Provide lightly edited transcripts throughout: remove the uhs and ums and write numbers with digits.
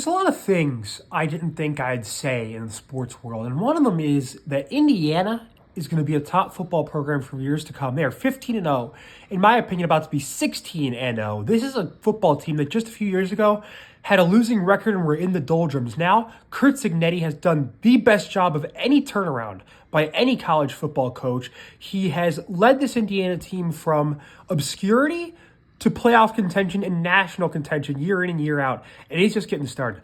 There's a lot of things I didn't think I'd say in the sports world, and one of them is that Indiana is going to be a top football program for years to come. They are 15-0, in my opinion, about to be 16-0. This is a football team that just a few years ago had a losing record and were in the doldrums. Now, Curt Cignetti has done the best job of any turnaround by any college football coach. He has led this Indiana team from obscurity to playoff contention and national contention year in and year out. And he's just getting started.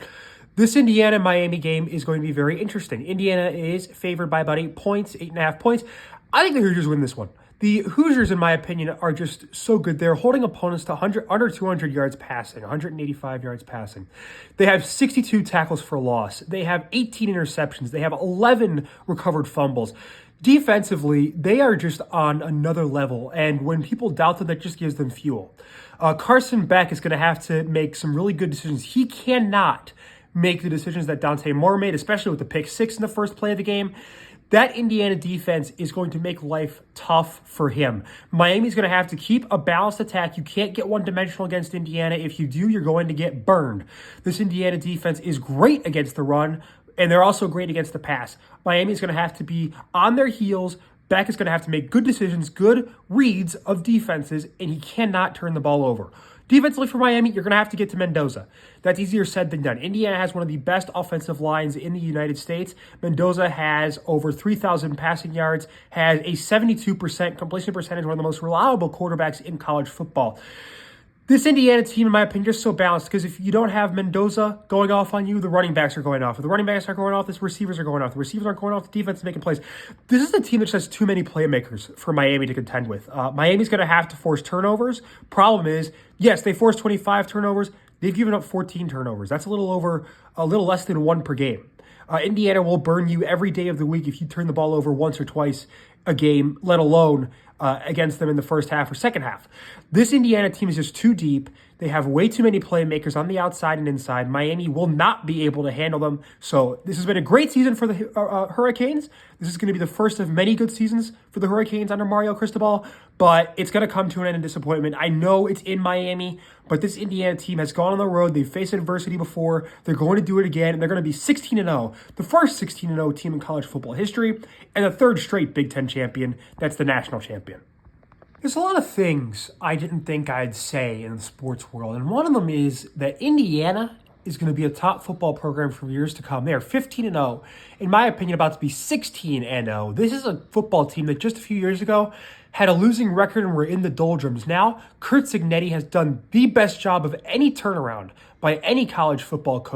This Indiana-Miami game is going to be very interesting. Indiana is favored by about 8 points, 8.5 points. I think the Hoosiers win this one. The Hoosiers, in my opinion, are just so good. They're holding opponents to under 200 yards passing, 185 yards passing. They have 62 tackles for loss. They have 18 interceptions. They have 11 recovered fumbles. Defensively, they are just on another level, and when people doubt them, that just gives them fuel. Carson Beck is going to have to make some really good decisions. He cannot make the decisions that Dante Moore made, especially with the pick six in the first play of the game. That Indiana defense is going to make life tough for him. Miami's going to have to keep a balanced attack. You can't get one-dimensional against Indiana. If you do, you're going to get burned. This Indiana defense is great against the run, and they're also great against the pass. Miami's going to have to be on their heels. Beck is going to have to make good decisions, good reads of defenses, and he cannot turn the ball over. Defensively for Miami, you're going to have to get to Mendoza. That's easier said than done. Indiana has one of the best offensive lines in the United States. Mendoza has over 3,000 passing yards, has a 72% completion percentage, one of the most reliable quarterbacks in college football. This Indiana team, in my opinion, is so balanced because if you don't have Mendoza going off on you, the running backs are going off. If the running backs are going off, the receivers are going off. The receivers aren't going off, the defense is making plays. This is a team that just has too many playmakers for Miami to contend with. Miami's going to have to force turnovers. Problem is, yes, they forced 25 turnovers. They've given up 14 turnovers. That's a little less than one per game. Indiana will burn you every day of the week if you turn the ball over once or twice a game, let alone against them in the first half or second half. This Indiana team is just too deep. They have way too many playmakers on the outside and inside. Miami will not be able to handle them. So this has been a great season for the Hurricanes. This is going to be the first of many good seasons for the Hurricanes under Mario Cristobal, but it's going to come to an end in disappointment. I know it's in Miami, but this Indiana team has gone on the road. They've faced adversity before. They're going to do it again, and they're going to be 16-0, the first 16-0 team in college football history, and the third straight Big Ten champion. That's the national champion. There's a lot of things I didn't think I'd say in the sports world, and one of them is that Indiana is going to be a top football program for years to come. They are 15-0, in my opinion, about to be 16-0. This is a football team that just a few years ago had a losing record and were in the doldrums. Now, Curt Cignetti has done the best job of any turnaround by any college football coach.